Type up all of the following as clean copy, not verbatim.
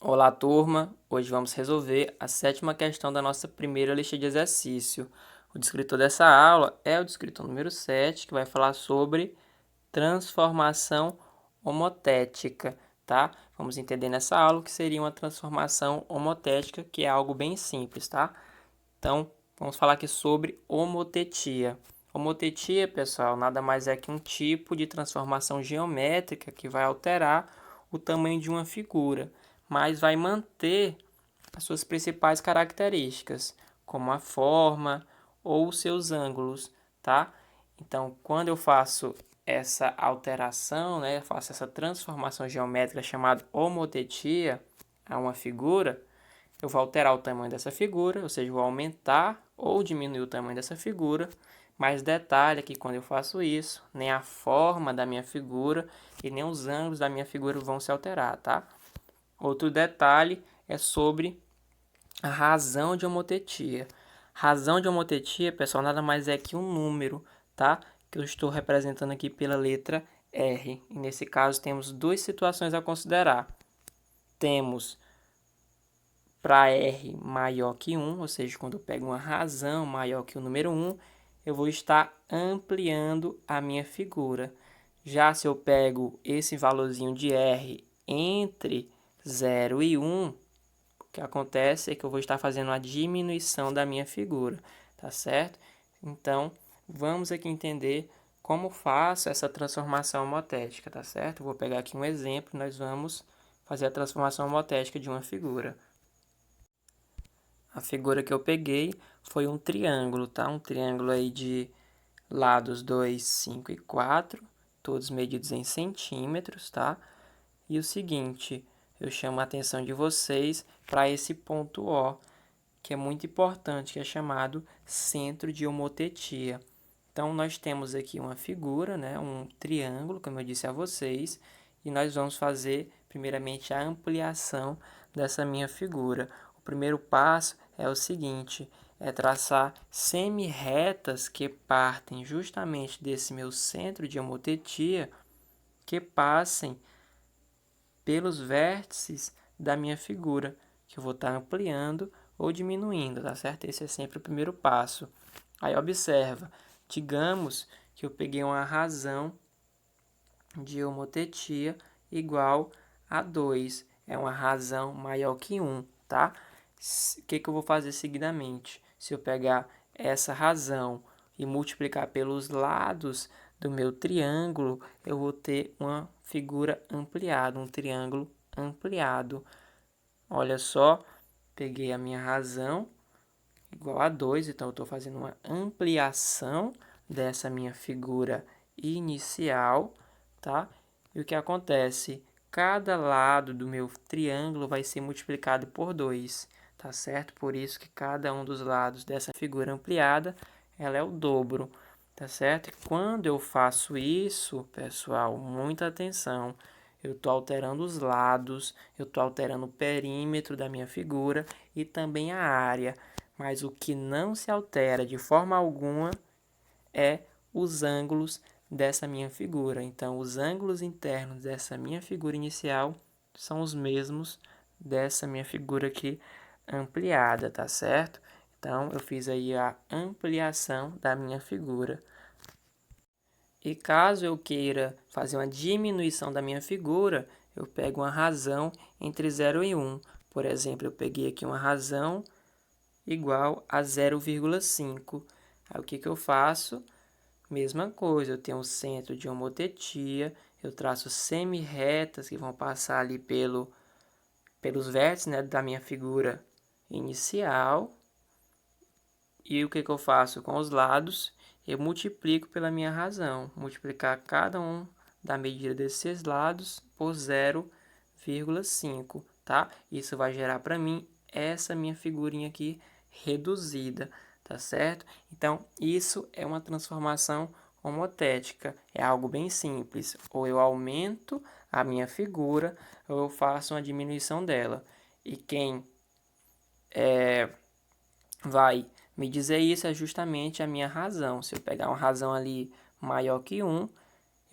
Olá, turma! Hoje vamos resolver a sétima questão da nossa primeira lista de exercício. O descritor dessa aula é o descritor número 7, que vai falar sobre transformação homotética, tá? Vamos entender nessa aula o que seria uma transformação homotética, que é algo bem simples, tá? Então, vamos falar aqui sobre homotetia. Homotetia, pessoal, nada mais é que um tipo de transformação geométrica que vai alterar o tamanho de uma figura, mas vai manter as suas principais características, como a forma ou seus ângulos, tá? Então, quando eu faço essa alteração, né, eu faço essa transformação geométrica chamada homotetia a uma figura, eu vou alterar o tamanho dessa figura, ou seja, vou aumentar ou diminuir o tamanho dessa figura. Mas detalhe é que quando eu faço isso, nem a forma da minha figura e nem os ângulos da minha figura vão se alterar, tá? Outro detalhe é sobre a razão de homotetia. Razão de homotetia, pessoal, nada mais é que um número, tá? Que eu estou representando aqui pela letra R. E nesse caso temos duas situações a considerar. Temos para R maior que 1, ou seja, quando eu pego uma razão maior que o número 1, eu vou estar ampliando a minha figura. Já se eu pego esse valorzinho de R entre 0 e 1, o que acontece é que eu vou estar fazendo a diminuição da minha figura, tá certo? Então, vamos aqui entender como faço essa transformação homotética, tá certo? Eu vou pegar aqui um exemplo e nós vamos fazer a transformação homotética de uma figura. A figura que eu peguei foi um triângulo, tá? Um triângulo aí de lados 2, 5 e 4, todos medidos em centímetros, tá? E o seguinte, eu chamo a atenção de vocês para esse ponto O, que é muito importante, que é chamado centro de homotetia. Então, nós temos aqui uma figura, né? Um triângulo, como eu disse a vocês, e nós vamos fazer, primeiramente, a ampliação dessa minha figura. O primeiro passo é o seguinte, é traçar semi-retas que partem justamente desse meu centro de homotetia, que passem pelos vértices da minha figura, que eu vou estar ampliando ou diminuindo, tá certo? Esse é sempre o primeiro passo. Aí observa, digamos que eu peguei uma razão de homotetia igual a 2, é uma razão maior que 1, tá? O que eu vou fazer seguidamente? Se eu pegar essa razão e multiplicar pelos lados do meu triângulo, eu vou ter uma figura ampliada, um triângulo ampliado. Olha só, peguei a minha razão igual a 2, então eu estou fazendo uma ampliação dessa minha figura inicial, tá? E o que acontece? Cada lado do meu triângulo vai ser multiplicado por 2, tá certo? Por isso que cada um dos lados dessa figura ampliada, ela é o dobro, tá certo? E quando eu faço isso, pessoal, muita atenção, eu estou alterando os lados, eu estou alterando o perímetro da minha figura e também a área. Mas o que não se altera de forma alguma é os ângulos dessa minha figura. Então, os ângulos internos dessa minha figura inicial são os mesmos dessa minha figura aqui ampliada, tá certo? Então, eu fiz aí a ampliação da minha figura. E caso eu queira fazer uma diminuição da minha figura, eu pego uma razão entre 0 e 1. Por exemplo, eu peguei aqui uma razão igual a 0,5. Aí o que eu faço? Mesma coisa, eu tenho um centro de homotetia, eu traço semi-retas que vão passar ali pelos vértices, né, da minha figura inicial. E o que eu faço com os lados? Eu multiplico pela minha razão. Multiplicar cada um da medida desses lados por 0,5, tá? Isso vai gerar para mim essa minha figurinha aqui reduzida, tá certo? Então, isso é uma transformação homotética. É algo bem simples. Ou eu aumento a minha figura, ou eu faço uma diminuição dela. E quem vai me dizer isso é justamente a minha razão. Se eu pegar uma razão ali maior que 1,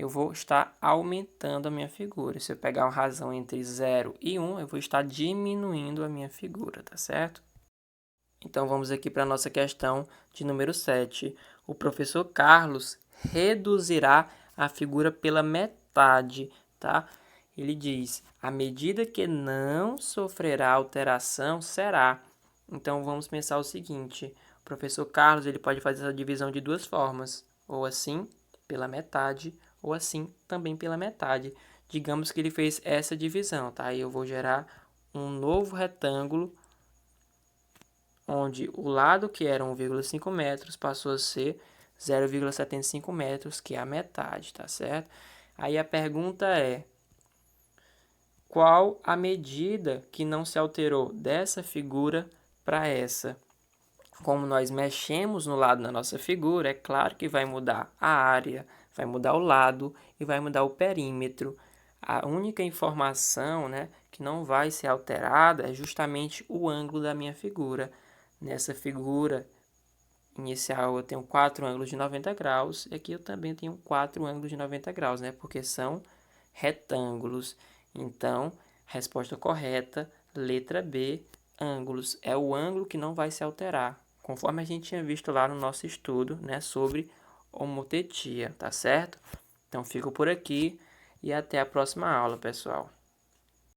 eu vou estar aumentando a minha figura. Se eu pegar uma razão entre 0 e 1, eu vou estar diminuindo a minha figura, tá certo? Então, vamos aqui para a nossa questão de número 7. O professor Carlos reduzirá a figura pela metade, tá? Ele diz, à medida que não sofrerá alteração, será. Então, vamos pensar o seguinte. O professor Carlos ele pode fazer essa divisão de duas formas. Ou assim, pela metade, ou assim, também pela metade. Digamos que ele fez essa divisão, tá? Aí eu vou gerar um novo retângulo onde o lado que era 1,5 metros passou a ser 0,75 metros, que é a metade, tá certo? Aí a pergunta é, qual a medida que não se alterou dessa figura para essa? Como nós mexemos no lado da nossa figura, é claro que vai mudar a área, vai mudar o lado e vai mudar o perímetro. A única informação, né, que não vai ser alterada é justamente o ângulo da minha figura. Nessa figura inicial eu tenho 4 ângulos de 90 graus e aqui eu também tenho 4 ângulos de 90 graus, né, porque são retângulos. Então, resposta correta, letra B, ângulos. É o ângulo que não vai se alterar, conforme a gente tinha visto lá no nosso estudo, né, sobre homotetia, tá certo? Então, fico por aqui e até a próxima aula, pessoal.